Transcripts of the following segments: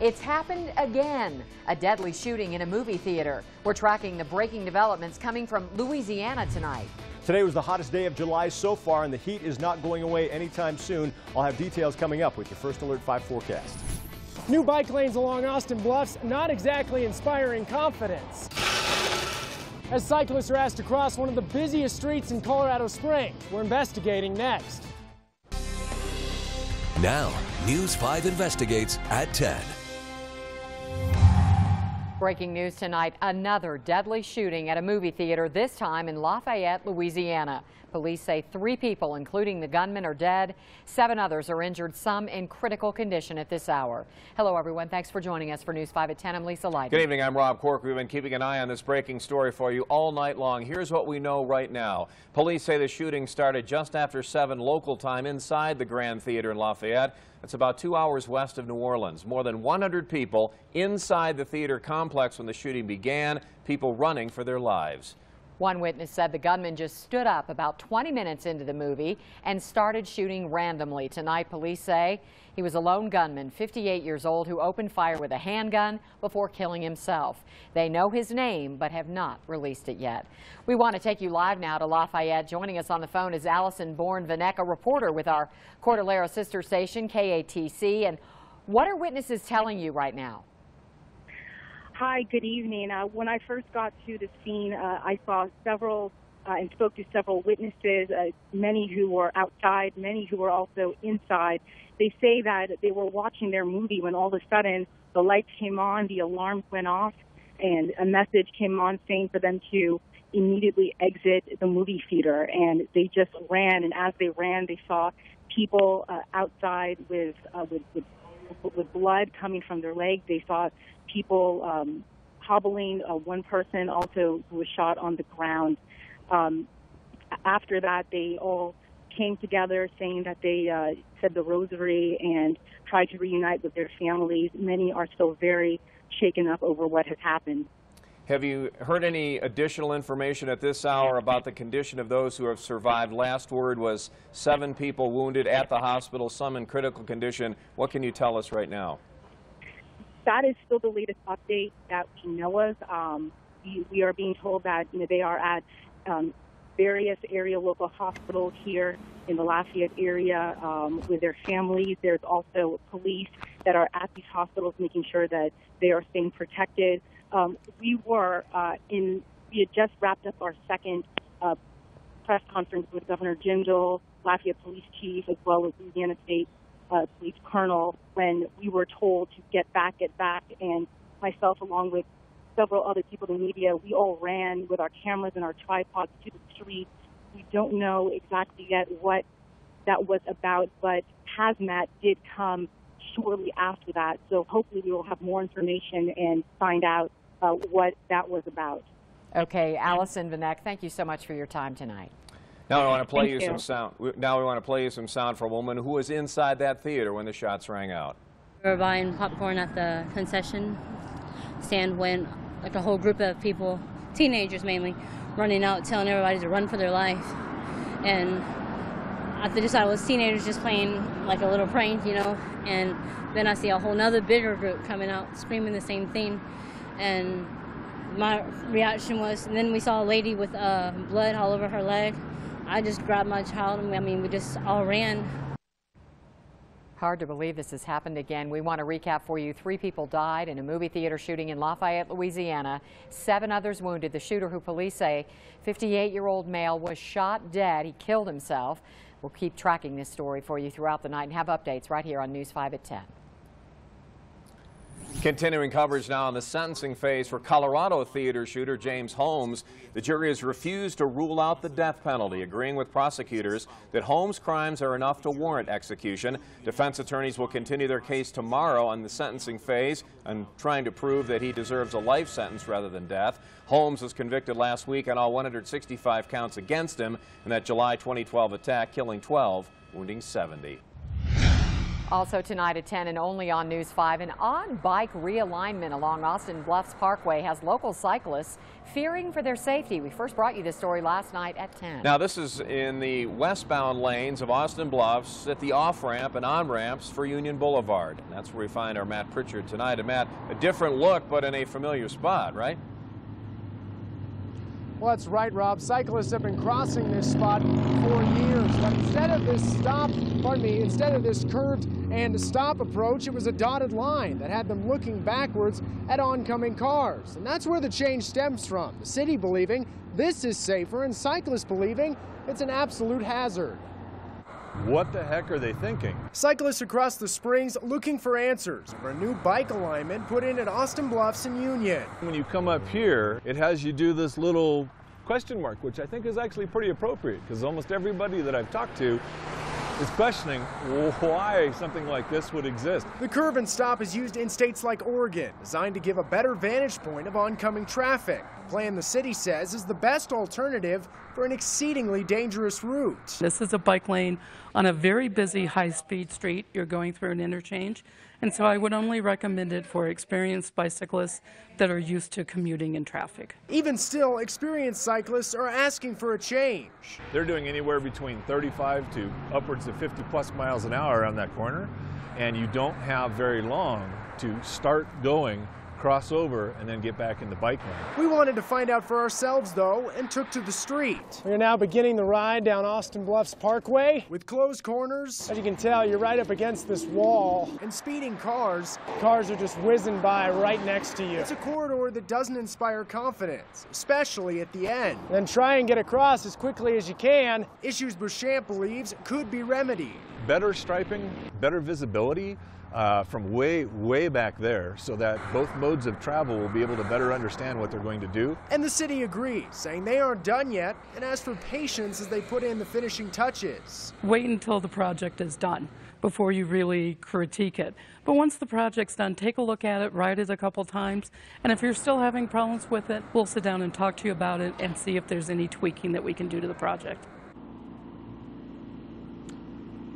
It's happened again, a deadly shooting in a movie theater. We're tracking the breaking developments coming from Louisiana tonight. Today was the hottest day of July so far, and the heat is not going away anytime soon. I'll have details coming up with your First Alert 5 forecast. New bike lanes along Austin Bluffs, not exactly inspiring confidence, as cyclists are asked to cross one of the busiest streets in Colorado Springs. We're investigating next. Now, News 5 investigates at 10. Breaking news tonight, another deadly shooting at a movie theater, this time in Lafayette, Louisiana. Police say 3 people, including the gunman, are dead. 7 others are injured, some in critical condition at this hour. Hello, everyone. Thanks for joining us for News 5 at 10. I'm Lisa Light. Good evening. I'm Rob Cork. We've been keeping an eye on this breaking story for you all night long. Here's what we know right now. Police say the shooting started just after 7 local time inside the Grand Theater in Lafayette. It's about 2 hours west of New Orleans. More than 100 people inside the theater complex when the shooting began, people running for their lives. One witness said the gunman just stood up about 20 minutes into the movie and started shooting randomly. Tonight, police say he was a lone gunman, 58 years old, who opened fire with a handgun before killing himself. They know his name but have not released it yet. We want to take you live now to Lafayette. Joining us on the phone is Allison Bourne-Vanek, a reporter with our Cordillera sister station, KATC. And what are witnesses telling you right now? Hi, good evening. When I first got to the scene, I saw several and spoke to several witnesses, many who were outside, many who were also inside. They say that they were watching their movie when all of a sudden the lights came on, the alarms went off, and a message came on saying for them to immediately exit the movie theater. And they just ran, and as they ran, they saw people outside with blood coming from their legs. They saw people hobbling. One person also was shot on the ground. After that, they all came together saying that they said the rosary and tried to reunite with their families. Many are still very shaken up over what has happened. Have you heard any additional information at this hour about the condition of those who have survived? Last word was 7 people wounded at the hospital, some in critical condition. What can you tell us right now? That is still the latest update that we know of. We are being told that they are at various area local hospitals here in the Lafayette area with their families. There's also police that are at these hospitals making sure that they are staying protected. We had just wrapped up our second press conference with Governor Jindal, Lafayette Police Chief, as well as Louisiana State Police Colonel, when we were told to get back, and myself along with several other people in the media, we all ran with our cameras and our tripods to the street. We don't know exactly yet what that was about, but hazmat did come shortly after that, so hopefully we will have more information and find out what that was about. Okay, Allison Vanek, thank you so much for your time tonight. Now we want to play you some sound. Now we want to play you some sound for a woman who was inside that theater when the shots rang out. We were buying popcorn at the concession stand when like a whole group of people, teenagers mainly, running out telling everybody to run for their life. And I just thought it was teenagers just playing like a little prank, and then I see a whole nother bigger group coming out screaming the same thing. And my reaction was, and then we saw a lady with blood all over her leg. I just grabbed my child, and we just all ran. Hard to believe this has happened again. We want to recap for you. 3 people died in a movie theater shooting in Lafayette, Louisiana. 7 others wounded. The shooter, who police say 58-year-old male, was shot dead. He killed himself. We'll keep tracking this story for you throughout the night and have updates right here on News 5 at 10. Continuing coverage now on the sentencing phase for Colorado theater shooter James Holmes. The jury has refused to rule out the death penalty, agreeing with prosecutors that Holmes' crimes are enough to warrant execution. Defense attorneys will continue their case tomorrow on the sentencing phase and trying to prove that he deserves a life sentence rather than death. Holmes was convicted last week on all 165 counts against him in that July 2012 attack, killing 12, wounding 70. Also tonight at 10 and only on News 5, an on-bike realignment along Austin Bluffs Parkway has local cyclists fearing for their safety. We first brought you this story last night at 10. Now this is in the westbound lanes of Austin Bluffs at the off-ramp and on-ramps for Union Boulevard. And that's where we find our Matt Pritchard tonight. And Matt, a different look but in a familiar spot, right? Well, that's right, Rob. Cyclists have been crossing this spot for years, but instead of this curved and stop approach, it was a dotted line that had them looking backwards at oncoming cars. And that's where the change stems from. The city believing this is safer and cyclists believing it's an absolute hazard. What the heck are they thinking? Cyclists across the Springs looking for answers for a new bike alignment put in at Austin Bluffs and Union. When you come up here, it has you do this little question mark, which I think is actually pretty appropriate because almost everybody that I've talked to is questioning why something like this would exist. The curve and stop is used in states like Oregon, designed to give a better vantage point of oncoming traffic. A plan the city says is the best alternative for an exceedingly dangerous route. This is a bike lane on a very busy high-speed street. You're going through an interchange, and so I would only recommend it for experienced bicyclists that are used to commuting in traffic. Even still, experienced cyclists are asking for a change. They're doing anywhere between 35 to upwards of 50+ miles an hour on that corner, and you don't have very long to start going, cross over, and then get back in the bike lane. We wanted to find out for ourselves, though, and took to the street. We are now beginning the ride down Austin Bluffs Parkway. With closed corners, as you can tell, you're right up against this wall. And speeding cars. Cars are just whizzing by right next to you. It's a corridor that doesn't inspire confidence, especially at the end. Then try and get across as quickly as you can. Issues Bouchamp believes could be remedied. Better striping, better visibility, from way back there so that both modes of travel will be able to better understand what they're going to do. And the city agrees, saying they aren't done yet and asks for patience as they put in the finishing touches. Wait until the project is done before you really critique it. But once the project's done, take a look at it, ride it a couple times, and if you're still having problems with it, we'll sit down and talk to you about it and see if there's any tweaking that we can do to the project.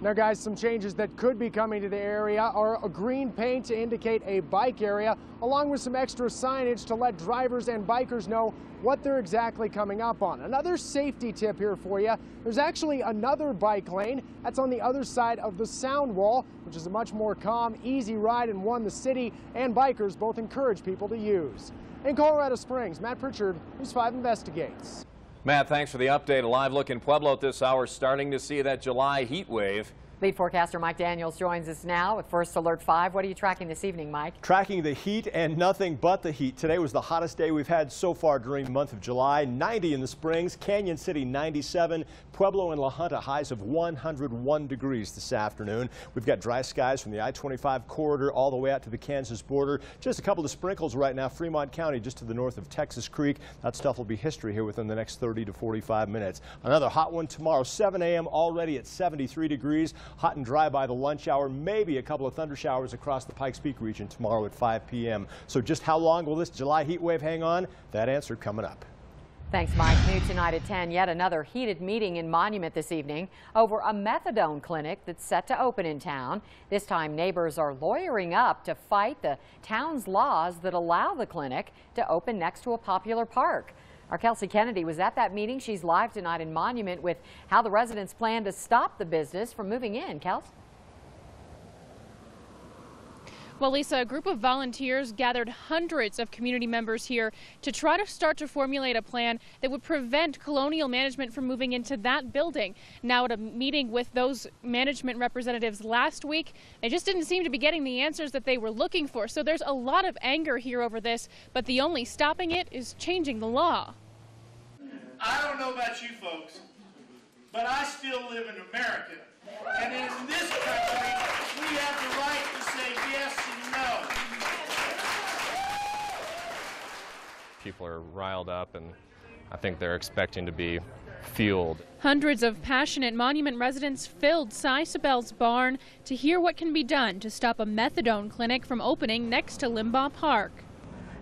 Now, guys, some changes that could be coming to the area are a green paint to indicate a bike area, along with some extra signage to let drivers and bikers know what they're exactly coming up on. Another safety tip here for you, there's actually another bike lane that's on the other side of the sound wall, which is a much more calm, easy ride and one the city and bikers both encourage people to use. In Colorado Springs, Matt Pritchard, News 5 Investigates. Matt, thanks for the update. A live look in Pueblo at this hour, starting to see that July heat wave. Lead forecaster Mike Daniels joins us now with First Alert 5. What are you tracking this evening, Mike? Tracking the heat and nothing but the heat. Today was the hottest day we've had so far during the month of July. 90 in the Springs, Canyon City 97, Pueblo and La Junta highs of 101 degrees this afternoon. We've got dry skies from the I-25 corridor all the way out to the Kansas border. Just a couple of sprinkles right now. Fremont County just to the north of Texas Creek. That stuff will be history here within the next 30 to 45 minutes. Another hot one tomorrow, 7 a.m. already at 73 degrees. Hot and dry by the lunch hour, maybe a couple of thunder showers across the Pikes Peak region tomorrow at 5 p.m. So just how long will this July heat wave hang on? That answer coming up. Thanks, Mike. New tonight at 10, yet another heated meeting in Monument this evening over a methadone clinic that's set to open in town. This time, neighbors are lawyering up to fight the town's laws that allow the clinic to open next to a popular park. Our Kelsey Kennedy was at that meeting. She's live tonight in Monument with how the residents plan to stop the business from moving in. Kels? Well, Lisa, a group of volunteers gathered hundreds of community members here to try to start to formulate a plan that would prevent Colonial Management from moving into that building. Now, at a meeting with those management representatives last week, they just didn't seem to be getting the answers that they were looking for. So there's a lot of anger here over this, but the only stopping it is changing the law. I don't know about you folks, but I still live in America. And in this country, we have the right to say yes and no. People are riled up, and I think they're expecting to be fueled. Hundreds of passionate Monument residents filled Cy Sabel's barn to hear what can be done to stop a methadone clinic from opening next to Limbaugh Park.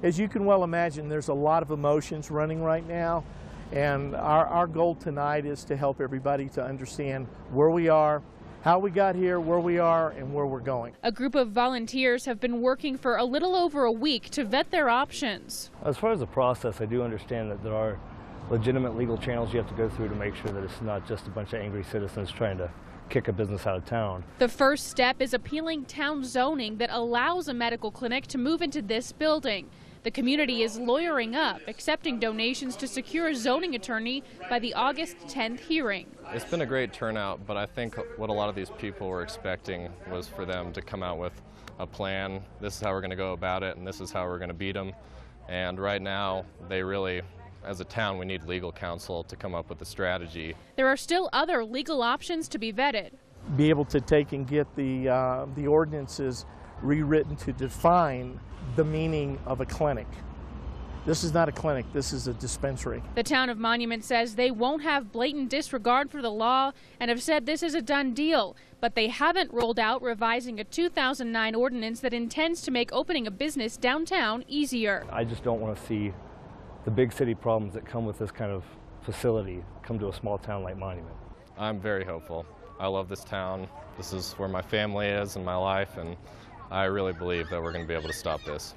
As you can well imagine, there's a lot of emotions running right now. And our goal tonight is to help everybody to understand where we are how we got here, where we are, and where we're going. A group of volunteers have been working for a little over a week to vet their options. As far as the process, I do understand that there are legitimate legal channels you have to go through to make sure that it's not just a bunch of angry citizens trying to kick a business out of town. The first step is appealing town zoning that allows a medical clinic to move into this building. The community is lawyering up, accepting donations to secure a zoning attorney by the August 10th hearing. It's been a great turnout, but I think what a lot of these people were expecting was for them to come out with a plan. This is how we're going to go about it, and this is how we're going to beat them. And right now, they really, as a town, we need legal counsel to come up with a strategy. There are still other legal options to be vetted. Be able to take and get the ordinances rewritten to define the meaning of a clinic. This is not a clinic, this is a dispensary. The town of Monument says they won't have blatant disregard for the law and have said this is a done deal, but they haven't rolled out revising a 2009 ordinance that intends to make opening a business downtown easier. I just don't want to see the big city problems that come with this kind of facility come to a small town like Monument. I'm very hopeful. I love this town. This is where my family is and my life, and I really believe that we're going to be able to stop this.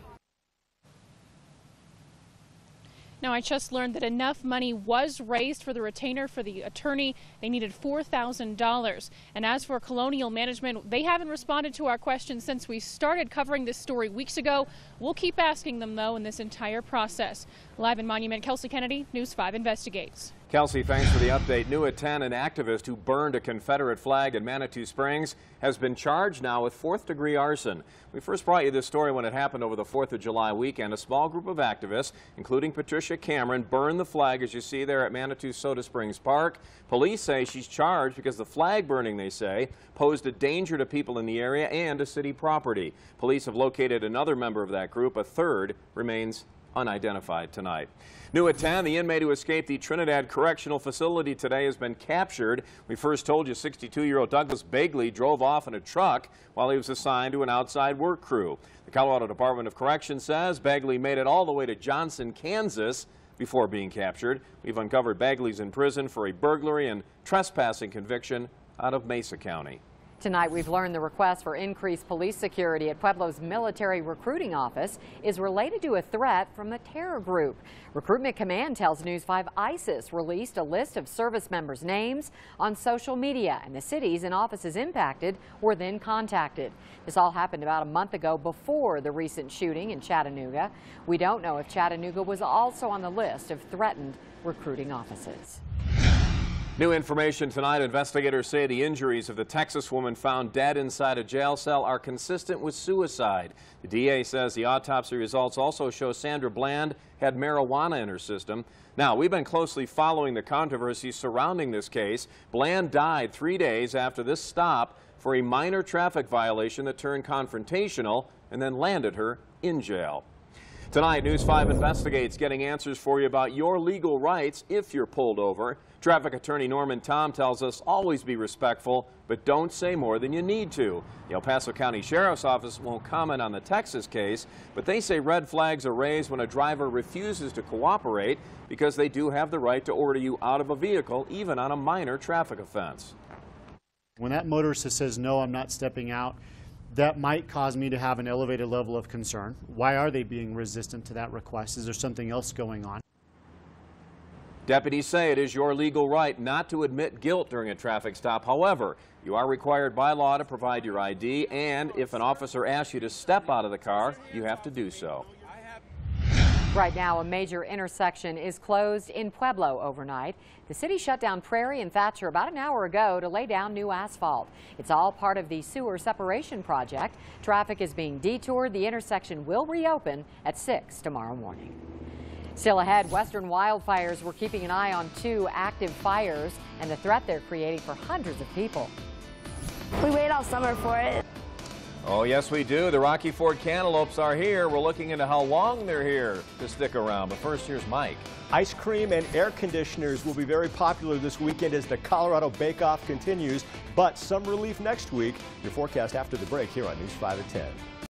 Now, I just learned that enough money was raised for the retainer for the attorney. They needed $4,000. And as for Colonial Management, they haven't responded to our questions since we started covering this story weeks ago. We'll keep asking them, though, in this entire process. Live in Monument, Kelsey Kennedy, News 5 Investigates. Kelsey, thanks for the update. New at 10, an activist who burned a Confederate flag in Manitou Springs has been charged now with 4th-degree arson. We first brought you this story when it happened over the 4th of July weekend. A small group of activists, including Patricia Cameron, burned the flag, as you see there at Manitou Soda Springs Park. Police say she's charged because the flag burning, they say, posed a danger to people in the area and to city property. Police have located another member of that group. A third remains unidentified tonight. New at 10, the inmate who escaped the Trinidad Correctional Facility today has been captured. We first told you 62-year-old Douglas Bagley drove off in a truck while he was assigned to an outside work crew. The Colorado Department of Corrections says Bagley made it all the way to Johnson, Kansas before being captured. We've uncovered Bagley's in prison for a burglary and trespassing conviction out of Mesa County. Tonight, we've learned the request for increased police security at Pueblo's military recruiting office is related to a threat from the terror group. Recruitment Command tells News 5 ISIS released a list of service members' names on social media, and the cities and offices impacted were then contacted. This all happened about a month ago before the recent shooting in Chattanooga. We don't know if Chattanooga was also on the list of threatened recruiting offices. New information tonight. Investigators say the injuries of the Texas woman found dead inside a jail cell are consistent with suicide. The DA says the autopsy results also show Sandra Bland had marijuana in her system. Now, we've been closely following the controversy surrounding this case. Bland died 3 days after this stop for a minor traffic violation that turned confrontational and then landed her in jail. Tonight, News 5 Investigates, getting answers for you about your legal rights if you're pulled over. Traffic attorney Norman Tom tells us always be respectful, but don't say more than you need to. The El Paso County Sheriff's Office won't comment on the Texas case, but they say red flags are raised when a driver refuses to cooperate because they do have the right to order you out of a vehicle, even on a minor traffic offense. When that motorist says, no, I'm not stepping out, that might cause me to have an elevated level of concern. Why are they being resistant to that request? Is there something else going on? Deputies say it is your legal right not to admit guilt during a traffic stop. However, you are required by law to provide your ID, and if an officer asks you to step out of the car, you have to do so. Right now, a major intersection is closed in Pueblo overnight. The city shut down Prairie and Thatcher about an hour ago to lay down new asphalt. It's all part of the sewer separation project. Traffic is being detoured. The intersection will reopen at 6 tomorrow morning. Still ahead, western wildfires. We're keeping an eye on 2 active fires and the threat they're creating for hundreds of people. We wait all summer for it. Oh, yes, we do. The Rocky Ford cantaloupes are here. We're looking into how long they're here to stick around. But first, here's Mike. Ice cream and air conditioners will be very popular this weekend as the Colorado Bake Off continues, but some relief next week. Your forecast after the break here on News 5 at 10.